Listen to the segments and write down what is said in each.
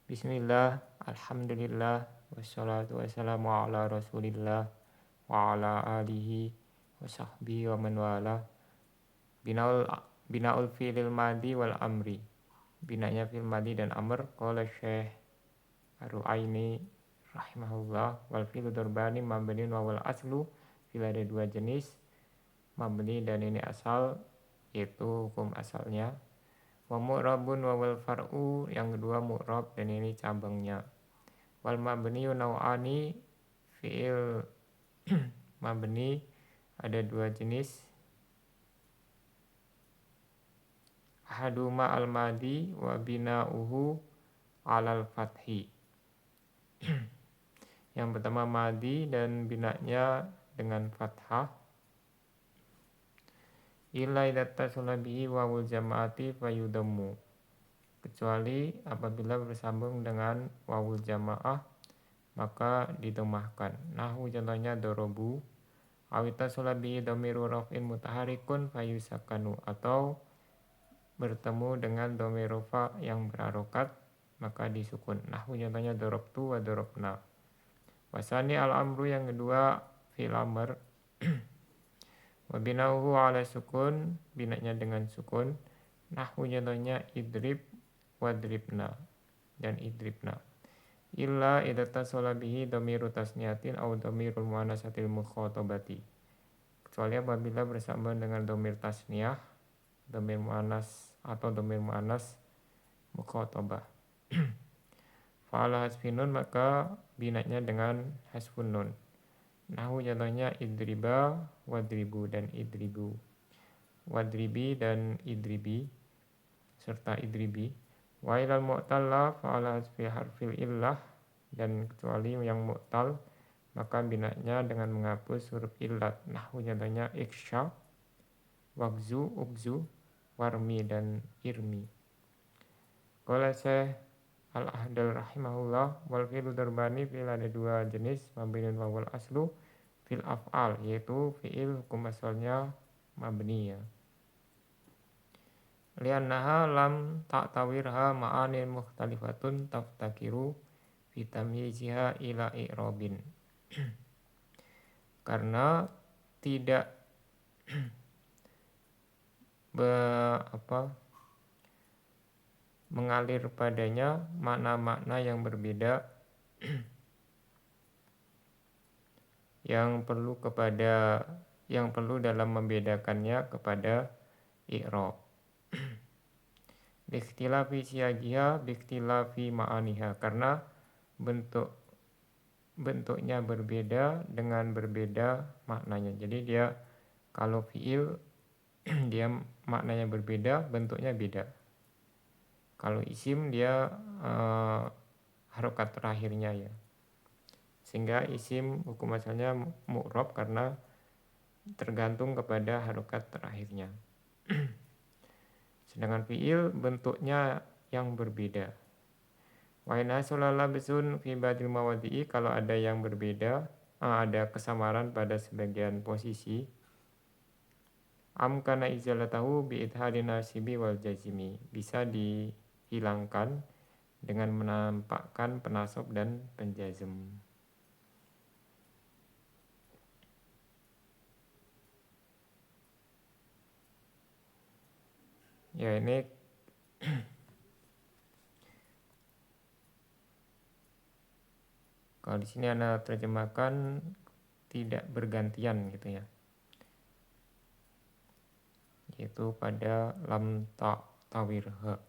Bismillah, alhamdulillah, wassalatu wassalamu ala rasulillah wa ala alihi wa sahbihi wa man wala. Binaul binaul fi'lil madi wal amri. Binanya fil madi dan amr. Qala Syekh Ar-Ru'aini rahimahullah, wal fi'lu darbani mabniun wa wal aslu. Fil ada dua jenis, mabni dan ini asal, yaitu hukum asalnya. Wa mu'rabun wa wal far'u, yang kedua mu'rab dan ini cabangnya. Wal mabniyu nau'ani, fi'il mabni ada dua jenis. Ahaduma al-madi wa bina'uhu alal fathi. Yang pertama madi dan binanya dengan fathah. Illa idza tasala bihi wawul jama'ati fayudammu, kecuali apabila bersambung dengan wawul jamaah maka didomahkan. Nahu contohnya dorobu, awita sulabi domiru raf'in mutaharikun fayusakanu, atau bertemu dengan domir rofa yang berarokat maka disukun. Nahu contohnya dorobtu wa dorobna. Wasani al-amru, yang kedua fil amr. Wa binauhu ala sukun, binanya dengan sukun. Nahu contohnya idrib wadribna dan idribna. Illa idza tasala bihi dhamiru tasniyatin aw dhamirul muannasatil mukhatabati, kecuali apabila bersama dengan dhamir tasniyah, dhamir muannas atau dhamir muannas mukhatabah. Fa'ala hasfin nun, maka binanya dengan hasfun nun. Nahu contohnya idriba wadribu dan idribu, wadribi dan idribi serta idribi. Wa ilal mu'talla fa'ala hasfi harfil illah, dan kecuali yang mu'tal maka binanya dengan menghapus huruf illat. Nahu contohnya iksha, wagzu, ugzu, warmi dan irmi. Qala Syekh Al-Ahdal rahimahullah, wal fi'lu darbani, fi'il ada dua jenis, mabniun wa wal aslu fil af'al, yaitu fi'il hukum asalnya mabni ya. Liannaha lam ta'tawirha ma'anin mukhtalifatun taftakiru fitamyiziha ila i'robin. Karena tidak mengalir padanya makna-makna yang berbeda yang perlu dalam membedakannya kepada i'rob. Bikhtilafi siyagiha bikhtilafi ma'aniha, karena bentuknya berbeda dengan berbeda maknanya. Jadi dia kalau fi'il dia maknanya berbeda, bentuknya beda. Kalau isim dia harokat terakhirnya ya. Sehingga isim hukum asalnya mu'rab karena tergantung kepada harokat terakhirnya. Sedangkan fi'il bentuknya yang berbeda. Wa in hasala labsun fi ba'dil mawadi'i, kalau ada yang berbeda, ada kesamaran pada sebagian posisi, amkana izalatahu bi idharin nasibi wal jazimi, bisa dihilangkan dengan menampakkan penasab dan penjazm. Ya, ini kalau di sini Anda terjemahkan tidak bergantian gitu ya, yaitu pada lam ta'tawirha.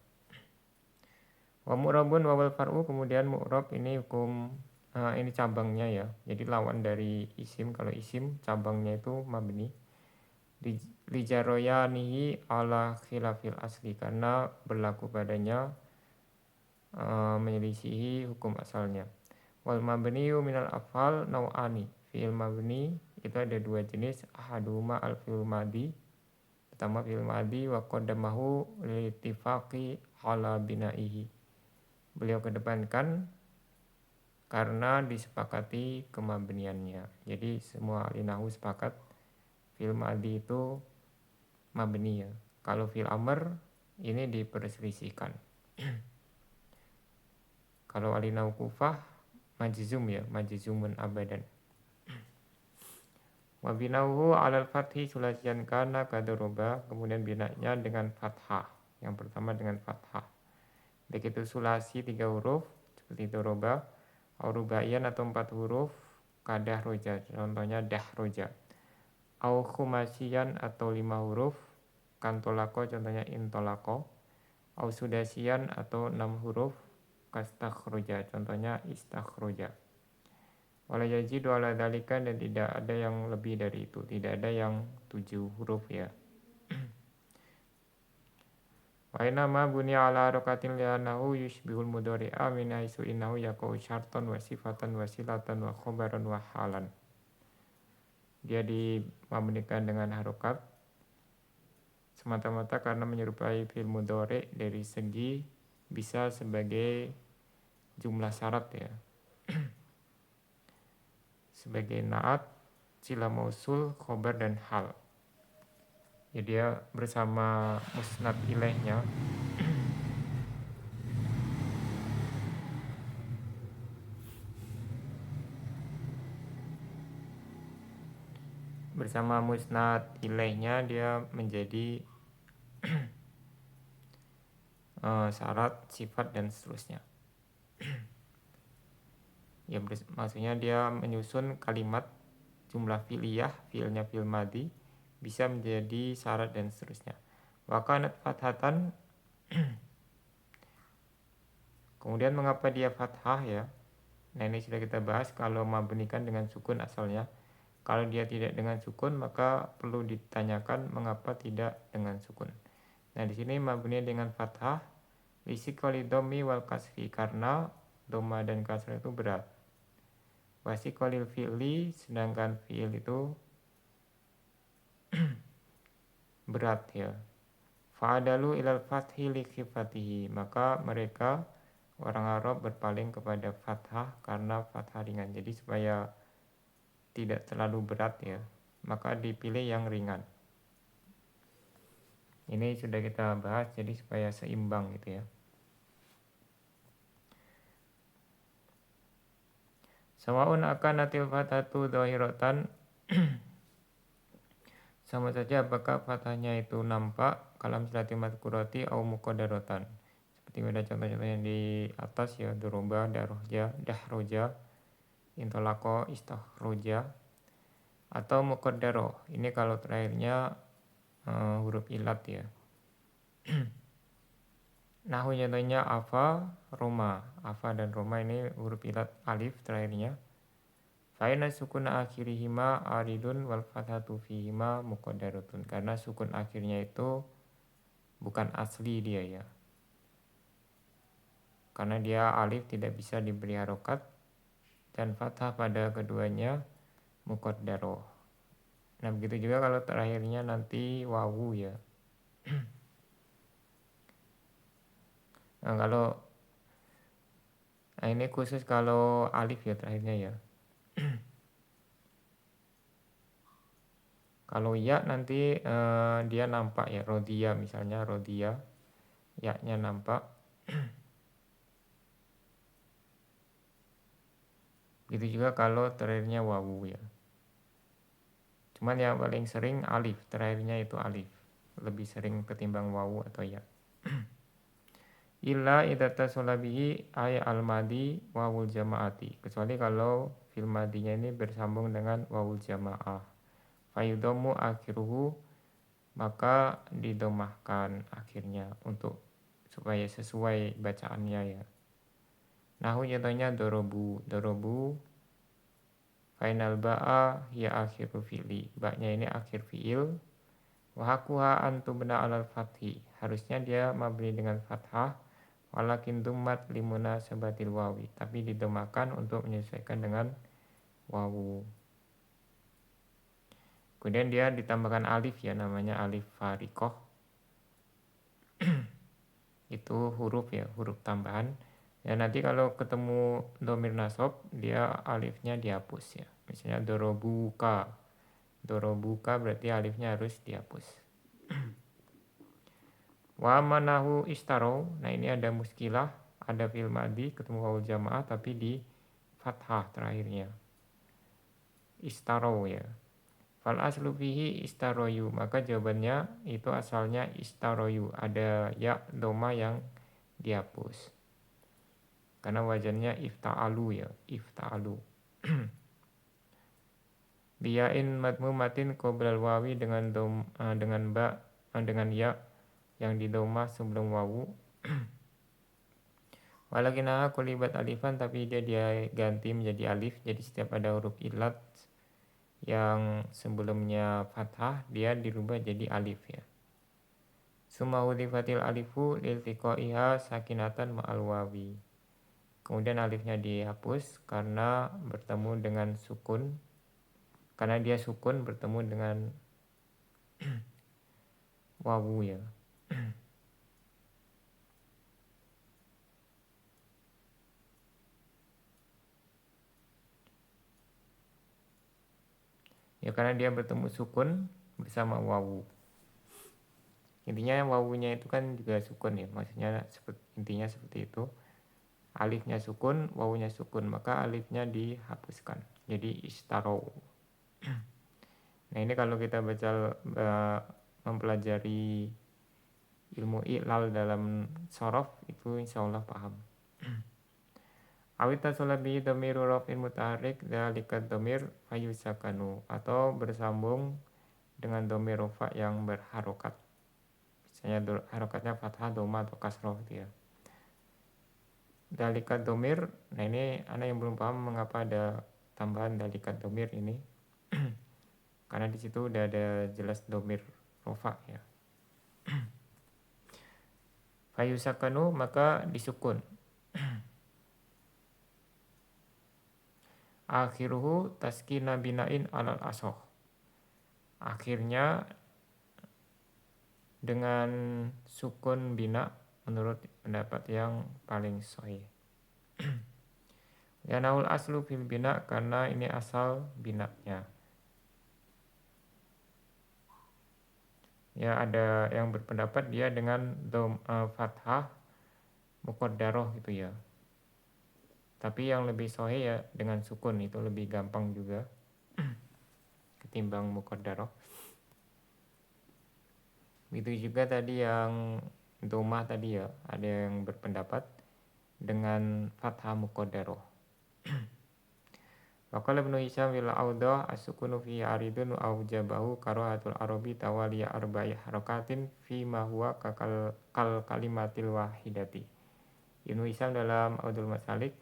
Wa mu'rabun wa wal far'u, kemudian mu'rab ini hukum ini cabangnya ya. Jadi lawan dari isim. Kalau isim cabangnya itu mabni. Lijaroyanihi ala khilafil asli, karena berlaku padanya menyelisihi hukum asalnya. Wal mabniyu minal af'al nau'ani, fi'il mabni itu ada dua jenis. Ahaduma al fi'il madi, pertama fi'il madi, wa qaddamahu litifaqi ala bina'ihi, beliau kedepankan karena disepakati kemabniannya. Jadi semua ahli nahwu sepakat fi'il madi itu mabni ya. Kalau fi'il amr ini diperselisihkan. Kalau alinau kufah majzum ya, majzumun abadan. Wa binauhu alal fathi sulasian kana kadoroba, kemudian binanya dengan fathah. Yang pertama dengan fathah. Baik itu sulasi 3 huruf seperti doroba, au rubaian atau 4 huruf kadah roja, contohnya dah roja. Au khumasian atau 5 huruf kantolako, contohnya intolako. Au sudasian atau 6 huruf kastakhroja, contohnya istakhroja. Wala yajidu ala dalika, dan tidak ada yang lebih dari itu, tidak ada yang 7 huruf ya. Wa inna ma bunya ala harokatin li'annahu yushbihul mudhari'a min haitsu innahu yaqau syartan wa sifatan wa silatan wa khobaran wa halan. Dia dimabnikan dengan harokat semata-mata karena menyerupai fi'il mudhari dari segi bisa sebagai jumlah syarat ya. Sebagai naat, sila mausul, khobar dan hal. Ya dia bersama musnad ilaihnya bersama musnad ilaihnya dia menjadi syarat, sifat dan seterusnya. Ya maksudnya dia menyusun kalimat jumlah fi'liyah, fi'ilnya fi'il madhi bisa menjadi syarat dan seterusnya. Wa kanat fathatan kemudian mengapa dia fathah ya? Nah ini sudah kita bahas kalau mabnikan dengan sukun asalnya. Kalau dia tidak dengan sukun maka perlu ditanyakan mengapa tidak dengan sukun. Nah di sini mabni dengan fathah lisikoli domi wal kasri, karena doma dan kasra itu berat. Wasikolil fi'li, sedangkan fi'il itu berat ya. Fa'adalu ilal fathi li khifatihi, maka mereka orang Arab berpaling kepada fathah karena fathah ringan. Jadi supaya tidak terlalu berat ya, maka dipilih yang ringan. Ini sudah kita bahas, jadi supaya seimbang gitu ya. Sawa'un akanatil fathatu dhahiratan, sama saja apakah fathahnya itu nampak kalam silati madhkurati au muqaddaratan. Seperti pada contoh-contoh yang di atas ya, doroba, daroja, dahroja, intolako, istakhroja, atau muqaddaroh. Ini kalau terakhirnya huruf ilat ya. Nahu contohnya afa, roma. Afa dan roma ini huruf ilat alif terakhirnya. Fa'ina sukuna akhirihima aridun wal fathatu fihima muqaddaratun. Karena sukun akhirnya itu bukan asli dia ya. Karena dia alif tidak bisa diberi harokat dan fathah pada keduanya muqaddaroh. Nah begitu juga kalau terakhirnya nanti wawu ya. Nah ini khusus kalau alif ya terakhirnya ya. Kalau ya nanti dia nampak ya, rodia misalnya, rodia, ya-nya nampak. Gitu juga kalau terakhirnya wawu ya. Cuman yang paling sering alif, terakhirnya itu alif. Lebih sering ketimbang wawu atau ya. Illa idza tasala bihi ay al-madi wawul jamaati. Kecuali kalau fil madinya ini bersambung dengan wawul jamaah. Fayudomu akhiruhu, maka didomahkan akhirnya untuk supaya sesuai bacaannya ya. Nahu contohnya dorobu, dorobu final ba'a ya akhiru fi'li. Ba'nya ini akhir fi'il. Wahakuha antubna alal fathi. Harusnya dia mabni dengan fathah. Walakin dummat limuna sabatil wawi. Tapi didomakan untuk menyesuaikan dengan wawu. Kemudian dia ditambahkan alif ya, namanya alif farikoh. Itu huruf ya, huruf tambahan. Ya nanti kalau ketemu domir nasob, dia alifnya dihapus ya. Misalnya dorobuka. Dorobuka berarti alifnya harus dihapus. Wa manahu istaro. Nah ini ada muskilah. ada fi'il madhi ketemu wawul jamaah tapi di fathah terakhirnya. Istaro ya. Fal aslu fihi istaroyu, maka jawabannya itu asalnya istaroyu, ada ya doma yang dihapus. Karena wajannya ifta'alu ya, ifta'alu. Biyain madmumatin qoblal wawi dengan dengan ya yang didoma sebelum wawu. Walakinaha kulibat alifan, tapi dia ganti menjadi alif, jadi setiap ada huruf ilat yang sebelumnya fathah dia dirubah jadi alif ya. Summa hudifatil alifu liltiqaiha sakinatan ma'al wawi. Kemudian alifnya dihapus karena bertemu dengan sukun, karena dia sukun bertemu dengan wawu ya. Ya karena dia bertemu sukun bersama wawu. Intinya wawunya itu kan juga sukun ya, maksudnya intinya seperti itu. Alifnya sukun, wawunya sukun, maka alifnya dihapuskan. Jadi istaro. Nah ini kalau kita baca mempelajari ilmu i'lal dalam sorof itu insya Allah paham. Awit tasolabi domiru rofin mutaharik dalikat domir fayusakanu, atau bersambung dengan domir rofa yang berharokat. Misalnya harokatnya fathah, doma, atau kasroh gitu ya. Dalikat domir, nah ini anak yang belum paham mengapa ada tambahan dalikat domir ini. Karena di situ udah ada jelas domir rofa ya. Fayusakanu maka disukun. Akhiruhu taskina binain alal asoh. Akhirnya dengan sukun bina menurut pendapat yang paling sahih. Ya naul aslu fil bina, karena ini asal binanya. Ya ada yang berpendapat dia dengan fathah muqaddarah gitu ya. Tapi yang lebih sahih ya dengan sukun, itu lebih gampang juga ketimbang muqaddarah. Itu juga tadi yang domah tadi ya, ada yang berpendapat dengan fathah muqaddarah. Waqala Ibnu Hisham wil audah as-sukunu fi aridun au jabahu karahatul arabi tawaliya arba'i harakatin fi ma huwa kal kalimatil wahidati. Ibnu Hisham dalam Audul Masalik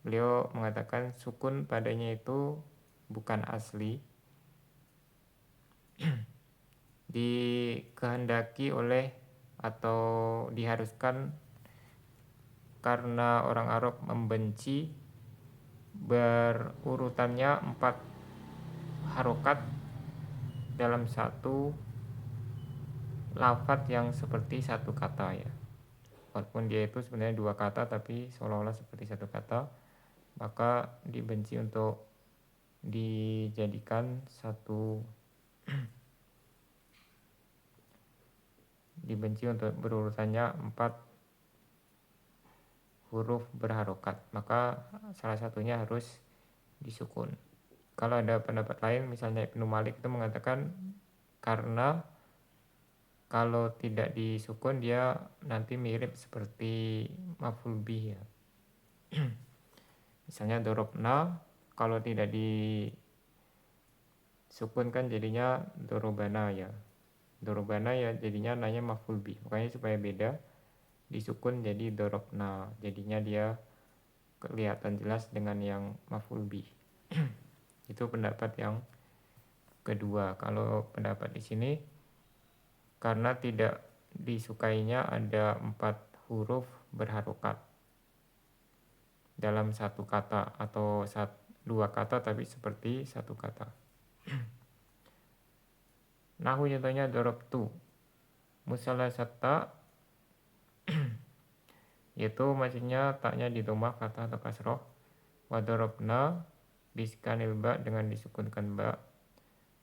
beliau mengatakan sukun padanya itu bukan asli, dikehendaki oleh atau diharuskan karena orang Arab membenci berurutannya 4 harokat dalam satu lafadz yang seperti satu kata ya. Walaupun dia itu sebenarnya 2 kata tapi seolah-olah seperti satu kata, maka dibenci untuk dijadikan satu dibenci untuk berurutannya 4 huruf berharokat, maka salah satunya harus disukun. Kalau ada pendapat lain, misalnya Ibnu Malik itu mengatakan karena kalau tidak disukun dia nanti mirip seperti maf'ul bih ya. Misalnya dorobna, kalau tidak disukun kan jadinya dorobana ya. Dorobana ya jadinya nanya maf'ul bih. Makanya supaya beda, disukun jadi dorobna, jadinya dia kelihatan jelas dengan yang maf'ul bih. Itu pendapat yang kedua. Kalau pendapat di sini karena tidak disukainya ada 4 huruf berharokat dalam satu kata atau 2 kata tapi seperti satu kata. Nahu contohnya dorobtu musalasata, yaitu maksudnya taknya didomah fathah atau kasroh. Wa dorobna biskanil ba, dengan disukunkan ba.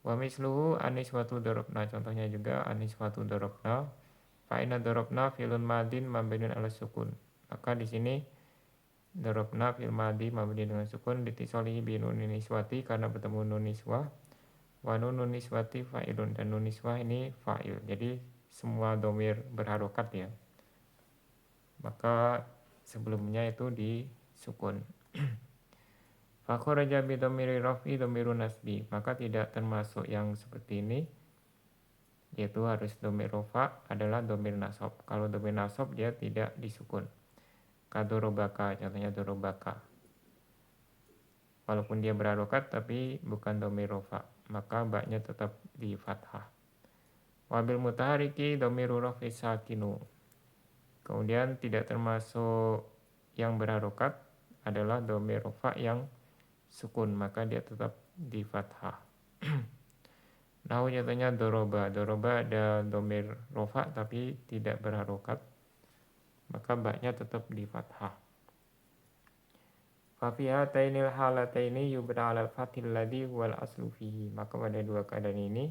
Wa misluhu aniswatu dorobna, contohnya juga aniswatu dorobna. Fa'ina dorobna filun madin mabinun ala sukun, Maka di sini darabna fil madi mabni dengan sukun litisolihi bi nunin niswati karena bertemu nun niswah. Wa nun niswati fa'ilun, dan nun niswah ini fa'il. Jadi semua domir berharokat ya. Maka sebelumnya itu disukun. Fakhraja bi dhamiri raf'i dhamirun nasbi, maka tidak termasuk yang seperti ini, yaitu harus dhamir rafa adalah dhamir nasab. Kalau dhamir nasab dia tidak disukun. Kadorobaka, contohnya dorobaka. Walaupun dia berharokat tapi bukan dhamir rafa, maka baknya tetap di fathah. Wabil mutahariki dhamiru raf'i sakinu. Kemudian tidak termasuk yang berharokat adalah dhamir rafa yang sukun, maka dia tetap di fathah. Nahu contohnya doroba. Doroba ada dhamir rafa tapi tidak berharokat, maka baknya tetap di fathah. Fa fi hatainil halataini yubda 'alal fathil ladzi huwal aslu fihi. Maka pada dua keadaan ini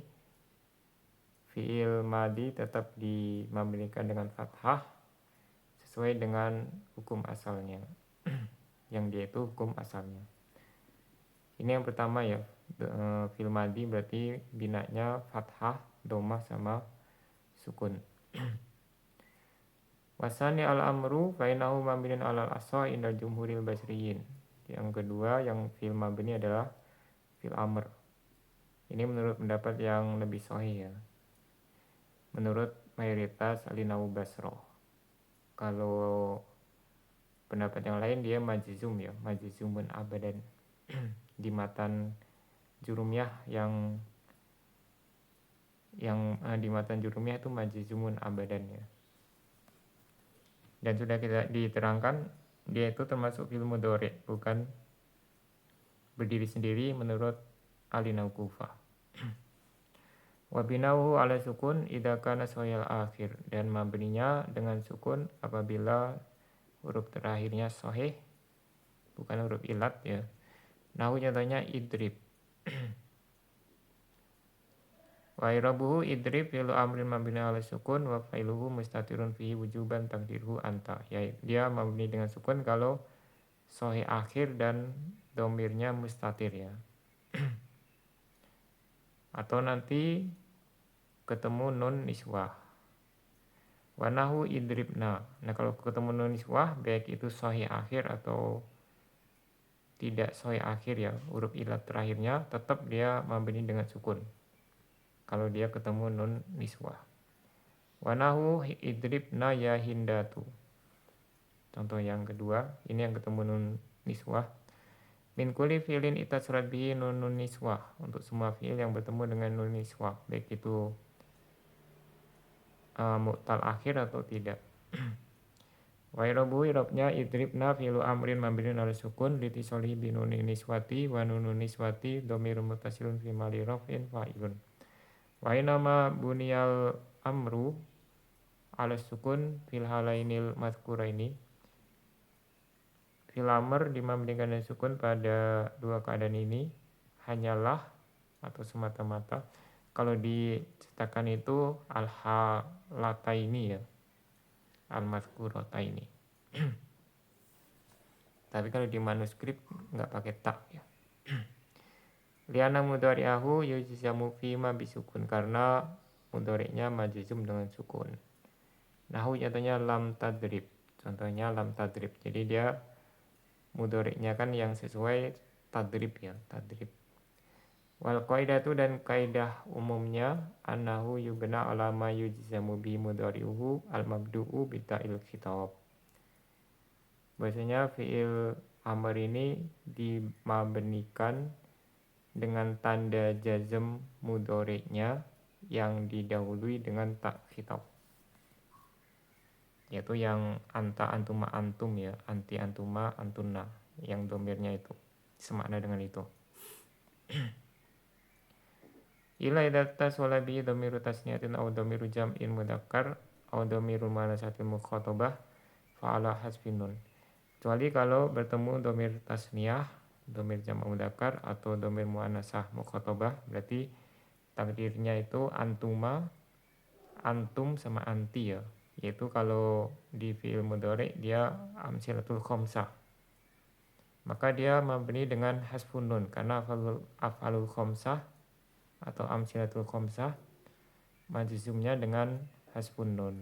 fi'il madi tetap dimabnikan dengan fathah sesuai dengan hukum asalnya. Yang dia itu hukum asalnya. Ini yang pertama ya, fi'il madi berarti binanya fathah, dhammah sama sukun. Wasani al-amru fainahu mabniun 'alal asha indal jumhuril basriyin. Yang kedua yang fi'il mabni adalah fi'il amr. Ini menurut pendapat yang lebih sahih ya. Menurut mayoritas alinahu basroh. Kalau pendapat yang lain dia majzum ya, majzumun abadan. Di matan jurumiyah yang di matan jurumiyah itu majzumun abadan ya. Dan sudah kita diterangkan dia itu termasuk fi'il mudhari, bukan berdiri sendiri menurut alinau Kufah. Wa binauhu ala sukun idza kana sahihal akhir, dan mabninya dengan sukun apabila huruf terakhirnya sahih bukan huruf ilat ya. Nahu contohnya idrib. Wa irabuhu idrib fi'lu amrin mabni ala sukun wa fa'iluhu mustatirun fihi wujuban takdirhu anta. Ya, dia mabni dengan sukun kalau sahih akhir dan domirnya mustatir ya. Atau nanti ketemu nun niswah. Wa nahu idribna. Nah, kalau ketemu nun niswah baik itu sahih akhir atau tidak sahih akhir ya, huruf ilat terakhirnya tetap dia mabni dengan sukun. Kalau dia ketemu nun niswah. Wa nahu idribna ya hindatu. Contoh yang kedua, ini yang ketemu nun niswah. Min kulli fi'lin itasrat bihi nun niswah. Untuk semua fi'il yang bertemu dengan nun niswah, baik itu mu'tal akhir atau tidak. Wa irabu irabnya idribna fi'lu amrin mabniun ala sukun litisolihi bi nunin niswati wa nunun niswati dhamirun muttasilun fi mali raf'in fa'ilun. Wa inama buniyal amru ala sukun fil halainil mazkuraini. Fil amr dimabnikan dengan sukun pada dua keadaan ini hanyalah atau semata-mata. Kalau dicetakan itu al-halataini ya, al-mazkurataini. Tapi kalau di manuskrip nggak pakai tak ya. Liana mudhari'ahu yujzamu fima bisukun, karena mudhari'nya majzum dengan sukun. Nahu contohnya lam tadrib. Contohnya lam tadrib. Jadi dia mudhari'nya kan yang sesuai tadrib ya, tadrib. Wal qaidatu, dan kaidah umumnya annahu yubna ala ma yujzamu bi mudhari'uhu al mabdu'u bi ta'il khitab. Bahasanya fi'il amr ini dimabnikan dengan tanda jazm mudhari'nya yang didahului dengan ta khitab, yaitu yang anta antuma antum ya, anti antuma antunna, yang domirnya itu semakna dengan itu. Ila idza tasala bi dhamiru tasniyatin aw dhamiru jam'in mudzakkar aw dhamiru muannatsatin mukhatabah fa ala hasbin nun. Kecuali kalau bertemu dhamir tasniyah, dhamir jam' mudzakkar atau dhamir muannasah mukhatabah, berarti takdirnya itu antuma, antum sama anti ya, yaitu kalau di fi'il mudhari dia amsilatul khamsah, maka dia mabni dengan hasfun nun karena af'alul khamsah atau amsilatul khamsah majzumnya dengan hasfun nun.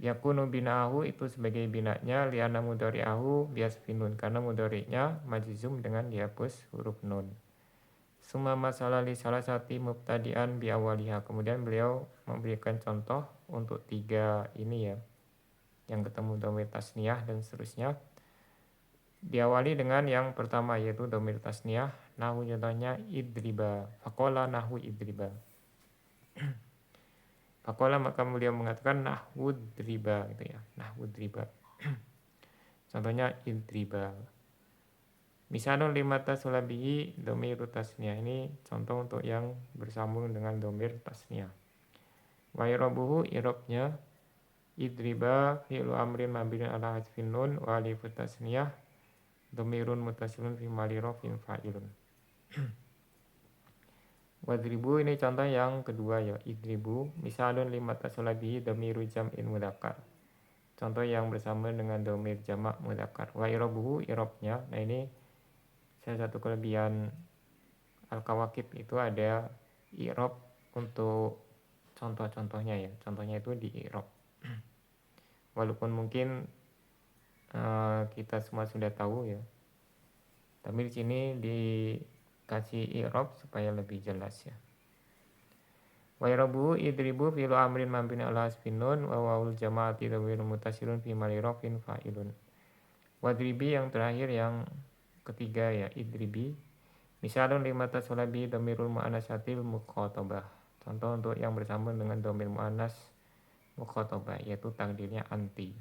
Yakunu bina'ahu itu sebagai binaknya li'anna mudhari'ahu biasfin nun karena mudhari'nya majzum dengan dihapus huruf nun. Summa masalah li salah satu mubtadi'an bi awaliha. Kemudian beliau memberikan contoh untuk 3 ini ya, yang ketemu dhamir tasniyah dan seterusnya. Diawali dengan yang pertama yaitu dhamir tasniyah. Nahu contohnya idriba. Faqala nahu idriba. Faqala maka beliau mengatakan nahwu driba gitu ya. Nahwu driba. Contohnya idriba. Misalnya limata sulabihi domiru tasniyah. Ini contoh untuk yang bersambung dengan domir tasniyah. Wa irabuhu irabnya idriba fi'lu amrin mabniun ala hasfin nun wa alifu tasniyah domirun mutasilun fi mali rafin fa'ilun. Wadribu ini contoh yang kedua ya, idribu misalun limata sulabihi domiru jam'in mudzakkar. Contoh yang bersambung dengan domir jamak mudzakkar. Wa irabuhu irabnya. Nah ini salah satu kelebihan al-kawakib itu ada i'rab untuk contoh-contohnya ya. Contohnya itu di i'rab. Walaupun mungkin kita semua sudah tahu ya. Tapi di sini dikasih i'rab supaya lebih jelas ya. Wa i'rabuhu idribu fi'lu amrin mabni ala hasfin nun wa wawul jama'ati dhamirun mutasilun fi mali rafin fa'ilun. Wadribi yang terakhir yang ketiga ya, idribi misalun limata sulabi dhamirul mu'annasatil mukhatabah. Contoh untuk yang bersambung dengan dhamir mu'annas mukhatabah yaitu takdirnya anti.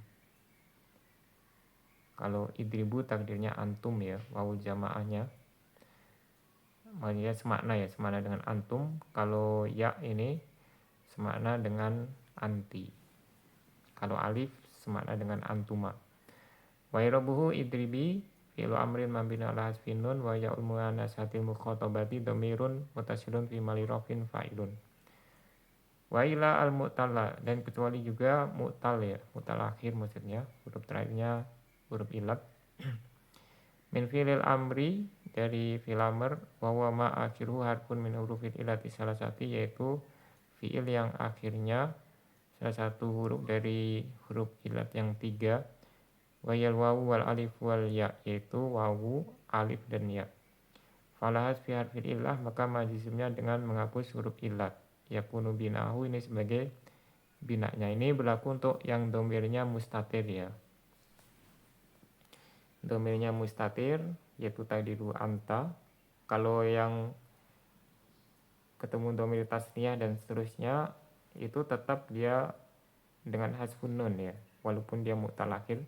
Kalau idribu takdirnya antum ya, wawul jamaahnya maksudnya semakna dengan antum. Kalau ya ini semakna dengan anti. Kalau alif semakna dengan antuma. Wa irabuhu idribi fi'lu amrin mabni ala hasfin nun wa ya'ul mu'annasatil mukhatabati dhamirun mutasilun fi mali rafin fa'ilun. Wa ila al mu'talla dan kecuali juga mu'tal ya, mu'tal akhir maksudnya, huruf terakhirnya huruf ilat. Min fi'lil amri dari fi'il amr wa huwa ma akhiru harfun min hurufil ilati salah satu yaitu fi'il yang akhirnya salah satu huruf dari huruf ilat yang 3. Wayal wawu wal alif wal ya yaitu wawu, alif dan ya. Falahas fi harfil illah maka majzumnya dengan menghapus huruf ilat. Yakunu binahu ini sebagai binaknya. Ini berlaku untuk yang domirnya mustatir ya. Domirnya mustatir yaitu taqdiru anta. Kalau yang ketemu domir tasniyah dan seterusnya itu tetap dia dengan hasfun nun ya, walaupun dia mu'tal akhir.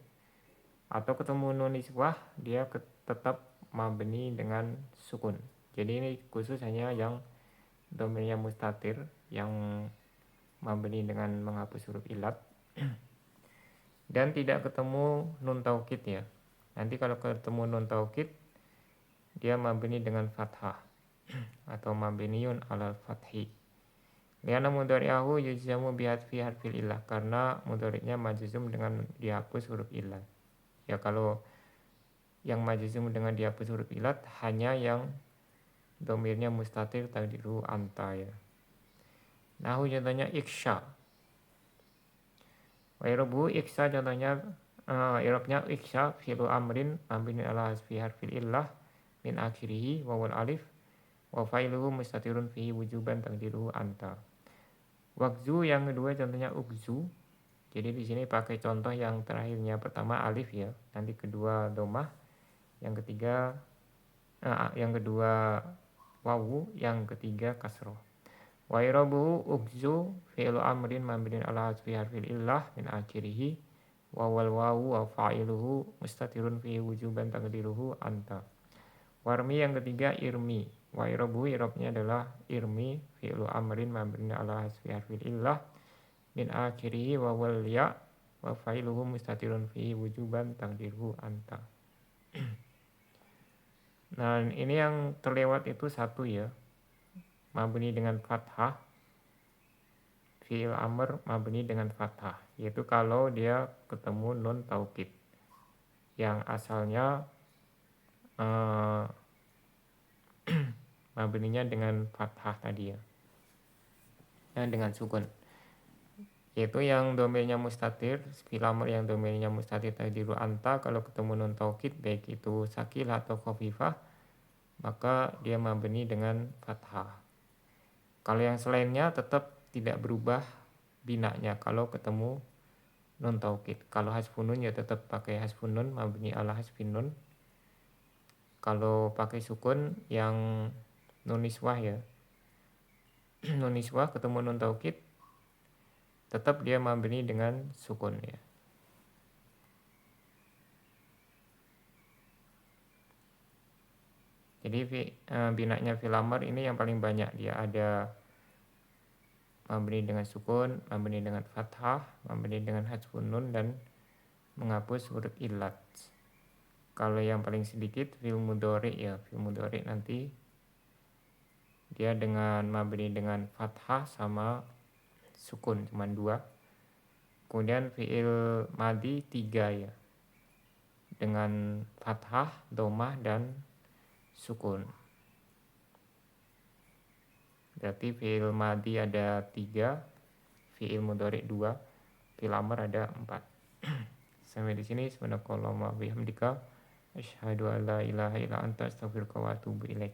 Atau ketemu nun niswah dia tetap mabni dengan sukun. Jadi ini khusus hanya yang domirnya mustatir yang mabni dengan menghapus huruf ilat. Dan tidak ketemu nun taukid ya. Nanti kalau ketemu nun taukid dia mabni dengan fathah atau mabniun alal fathi. Liana mudhari'ahu yujzamu bihadfi harfil illah karena mudhari'nya majzum dengan dihapus huruf ilat. Ya kalau yang majzum dengan dihapus huruf ilat hanya yang domirnya mustatir taqdiru anta ya. Nahu contohnya iksha. Wa irabu iksha contohnya i'rabnya iksha fi'lu amrin mabni ala hasfi harfil illah min akhirihi wawul alif wa fa'iluhu mustatirun fihi wujuban taqdiruhu anta. Waqzu yang kedua contohnya ukzu. Jadi di sini pakai contoh yang terakhirnya pertama alif ya, nanti kedua domah, yang kedua wawu, yang ketiga kasroh. Wa irabuhu ukzu fi'lu amrin mabni ala hasfi harfil illah min akhirihi wa wal wawu wa fa'iluhu mustatirun fihi wujuban taqdiruhu anta. Warmi yang ketiga irmi. Wa irabuhu irabnya adalah irmi fi'lu amrin mabni ala hasfi harfil illah min akhirihi wa wal ya wa fa'iluhu mustatirun fihi wujuban taqdiruhu anta. Nah ini yang terlewat itu satu ya, mabni dengan fathah fi'il amr mabni dengan fathah, yaitu kalau dia ketemu nun taukid yang asalnya mabninya dengan fathah tadi ya, dengan sukun, yaitu yang domainnya mustatir, fi'il amr yang domainnya mustatir taqdiru anta, kalau ketemu nun taukid baik itu sakil atau khafifah maka dia mabni dengan fathah. Kalau yang selainnya tetap tidak berubah binanya kalau ketemu nun taukid. Kalau hasfun nun ya tetap pakai hasfun nun mabni ala hasfin nun. Kalau pakai sukun yang nun niswah ya, nun niswah ketemu nun taukid tetap dia mabni dengan sukun ya. Jadi binanya fi'il amr ini yang paling banyak, dia ada mabni dengan sukun, mabni dengan fathah, mabni dengan hasfun nun, dan menghapus huruf illat. Kalau yang paling sedikit fi'il mudhari ya, fi'il mudhari nanti dia dengan mabni dengan fathah sama sukun cuma 2. Kemudian fi'il madi 3 ya, dengan fathah, domah, dan sukun. Berarti fi'il madi ada 3, fi'il mudhari 2, fi'il amr ada 4. Sampai di sini, subhanakallahumma bihamdika asyhadu an la ilaha illa anta astaghfiruka wa atubu ilaik.